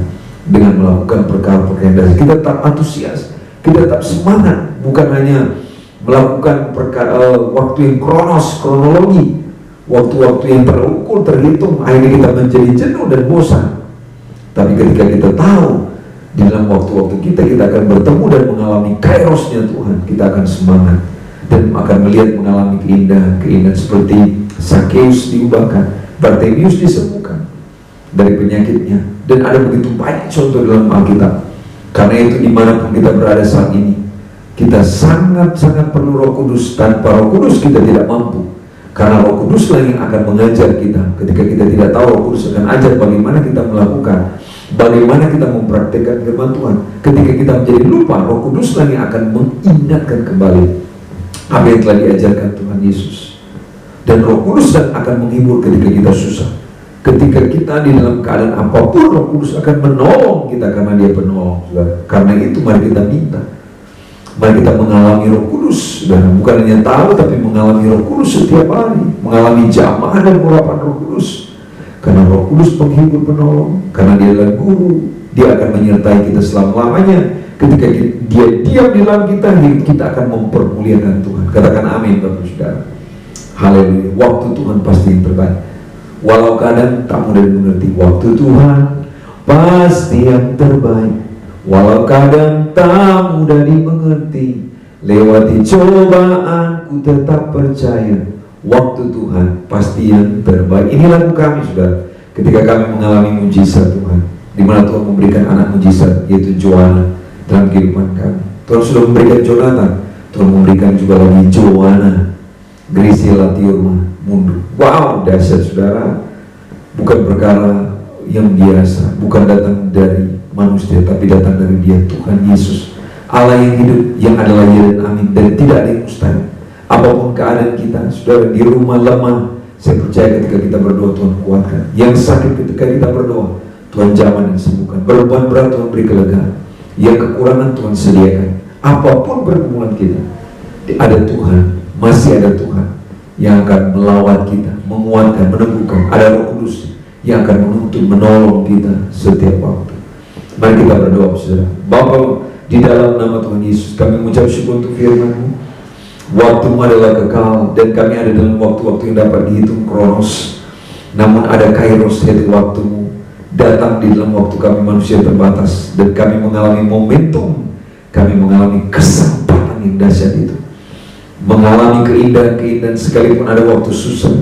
dengan melakukan perkara-perkara yang dasar. Kita tetap antusias, kita tetap semangat, bukan hanya melakukan waktu yang kronologi, waktu-waktu yang terukur, terhitung, akhirnya kita menjadi jenuh dan bosan. Tapi ketika kita tahu di dalam waktu-waktu kita akan bertemu dan mengalami kairosnya Tuhan, kita akan semangat dan akan melihat, mengalami keindahan seperti Zakheus diubahkan, Bartimius disembuhkan dari penyakitnya, dan ada begitu banyak contoh dalam Alkitab. Karena itu dimanapun kita berada saat ini, kita sangat-sangat perlu Roh Kudus. Tanpa Roh Kudus kita tidak mampu, karena Roh Kudus lah yang akan mengajar kita. Ketika kita tidak tahu, Roh Kudus akan ajar bagaimana kita melakukan, bagaimana kita mempraktikkan firman Tuhan. Ketika kita menjadi lupa, Roh Kudus lah yang akan mengingatkan kembali apa yang telah diajarkan Tuhan Yesus. Dan Roh Kudus akan menghibur ketika kita susah. Ketika kita di dalam keadaan apapun, Roh Kudus akan menolong kita karena Dia penolong. Karena itu mari kita minta. Mari kita mengalami Roh Kudus, dan bukan hanya tahu tapi mengalami Roh Kudus setiap hari, mengalami jamaah dan urapan Roh Kudus. Karena Roh Kudus penghibur penolong, karena Dia adalah guru, Dia akan menyertai kita selama-lamanya. Ketika Dia diam di dalam kita, hidup kita akan mempermuliakan Tuhan. Katakan amin Bapak Saudara. Haleluya. Waktu Tuhan pasti yang terbaik. Walau kadang tak mudah dimengerti, waktu Tuhan pasti yang terbaik. Walau kadang tak mudah dimengerti, lewati cobaan ku tetap percaya, waktu Tuhan pasti yang terbaik. Ini lagu kami, saudara, ketika kami mengalami mujizat Tuhan, di mana Tuhan memberikan anak mujizat, yaitu Joanna dalam kehidupan kami. Tuhan sudah memberikan Jonathan, Tuhan memberikan juga lagi Joanna, Grisela Tiurma mundur. Wow, dahsyat saudara. Bukan perkara yang biasa, bukan datang dari manusia, tapi datang dari Dia, Tuhan Yesus, Allah yang hidup, yang adalah ya dan amin, dan tidak ada yang mustahil. Apapun keadaan kita, saudara, di rumah lemah, saya percaya ketika kita berdoa Tuhan kuatkan. Yang sakit ketika kita berdoa, Tuhan jamah dan sembuhkan. Beban berat Tuhan beri kelegaan. Yang kekurangan Tuhan sediakan. Apapun pergumulan kita, ada Tuhan, masih ada Tuhan yang akan melawat kita, menguatkan, meneguhkan. Ada Roh Kudus yang akan menuntun, menolong kita setiap waktu. Mari kita berdoa, saudara. Bapa, di dalam nama Tuhan Yesus, kami mengucap syukur untuk firman-Mu. Waktu-Mu adalah kekal, dan kami ada dalam waktu-waktu yang dapat dihitung kronos. Namun ada kairos, yaitu waktu-Mu datang di dalam waktu kami manusia terbatas, dan kami mengalami momentum, kami mengalami kesempatan yang dahsyat itu, mengalami keindahan-keindahan sekalipun ada waktu susah,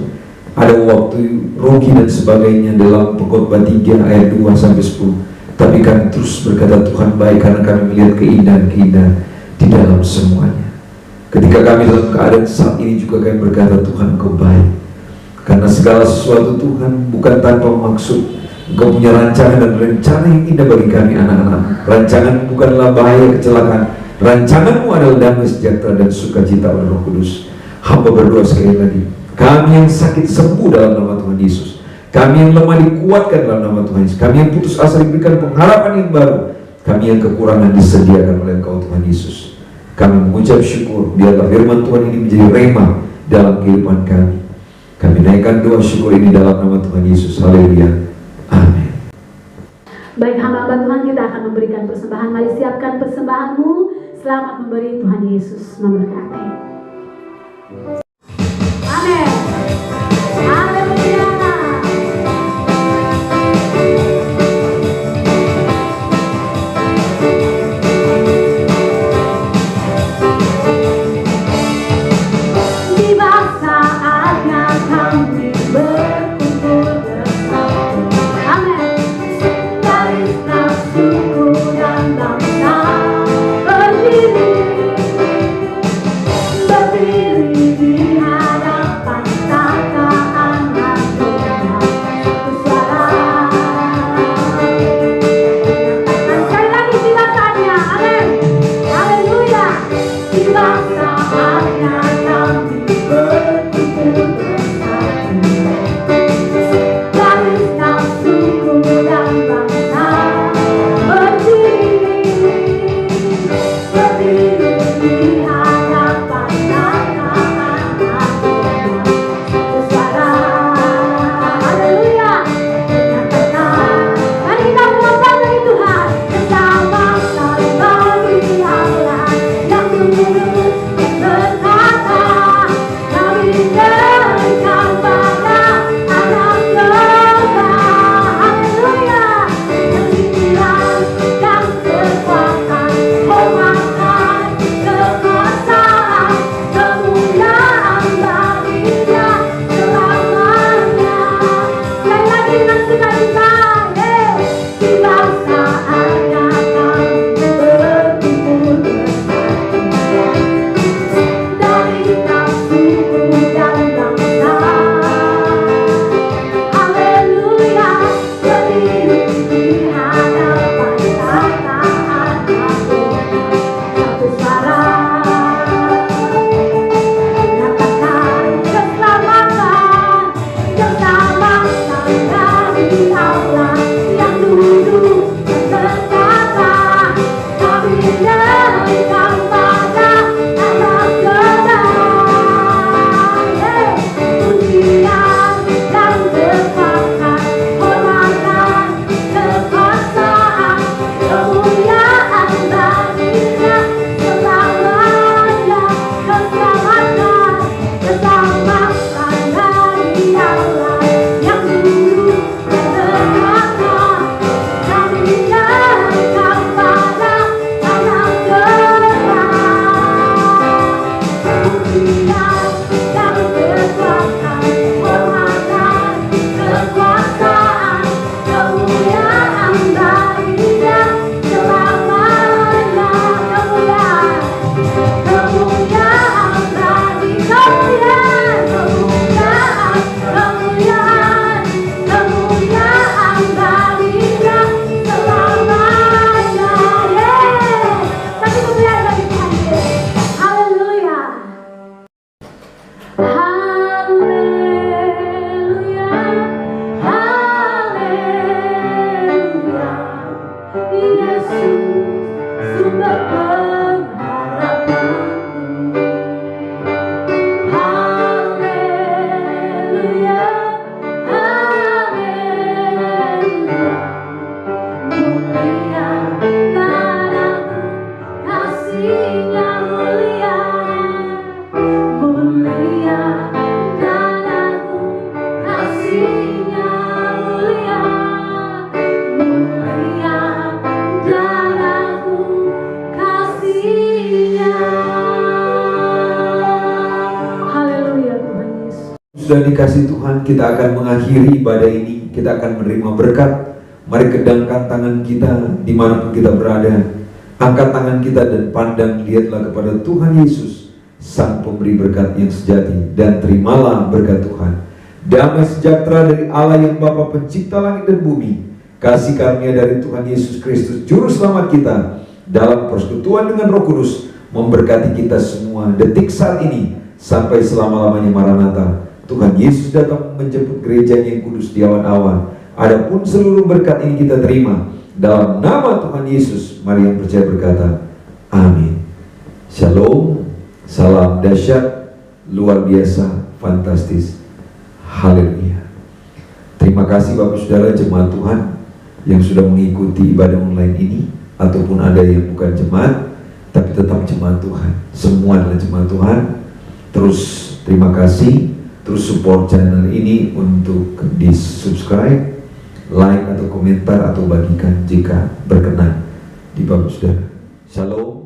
ada waktu rugi dan sebagainya. Dalam Pengkhotbah 3 ayat 2-10, tapi kami terus berkata Tuhan baik, karena kami melihat keindahan-keindahan di dalam semuanya. Ketika kami dalam keadaan saat ini juga kami berkata Tuhan Engkau baik, karena segala sesuatu Tuhan bukan tanpa maksud. Engkau punya rancangan dan rencana yang indah bagi kami anak-anak. Rancangan bukanlah bahaya kecelakaan, rancangan-Mu adalah damai sejahtera dan sukacita oleh Roh Kudus. Hamba berdoa sekali lagi, kami yang sakit sembuh dalam nama Tuhan Yesus, kami yang lemah dikuatkan dalam nama Tuhan Yesus, kami yang putus asa diberikan pengharapan yang baru, kami yang kekurangan disediakan oleh Engkau Tuhan Yesus. Kami mengucap syukur, biarlah firman Tuhan ini menjadi rema dalam kehidupan kami. Kami naikkan doa syukur ini dalam nama Tuhan Yesus. Haleluya. Amin. Baik hamba Tuhan, kita akan memberikan persembahan. Mari siapkan persembahanmu. Selamat memberi, Tuhan Yesus memberkati. Amin. Haleluya. Tiba saatnya kami berkumpul bersama. Amin. Dari suku dan bangsa berdiri di hadapan Sudah dikasih Tuhan, kita akan mengakhiri ibadah ini, kita akan menerima berkat. Mari kedangkan tangan kita dimanapun kita berada. Angkat tangan kita dan pandang, lihatlah kepada Tuhan Yesus, Sang Pemberi berkat yang sejati, dan terimalah berkat Tuhan. Damai sejahtera dari Allah yang Bapa Pencipta langit dan bumi, kasih karunia dari Tuhan Yesus Kristus Juru Selamat kita, dalam persekutuan dengan Roh Kudus, memberkati kita semua detik saat ini sampai selama-lamanya. Maranatha. Tuhan Yesus datang menjemput gerejanya yang kudus di awan-awan. Adapun seluruh berkat ini kita terima dalam nama Tuhan Yesus. Mari yang percaya berkata, amin. Shalom, salam dahsyat, luar biasa, fantastis. Haleluya. Terima kasih Bapak Saudara jemaat Tuhan yang sudah mengikuti ibadah online ini, ataupun ada yang bukan jemaat tapi tetap jemaat Tuhan. Semua adalah jemaat Tuhan. Terus terima kasih, terus support channel ini untuk di subscribe, like atau komentar atau bagikan jika berkenan di Bapak Saudara. Shalom.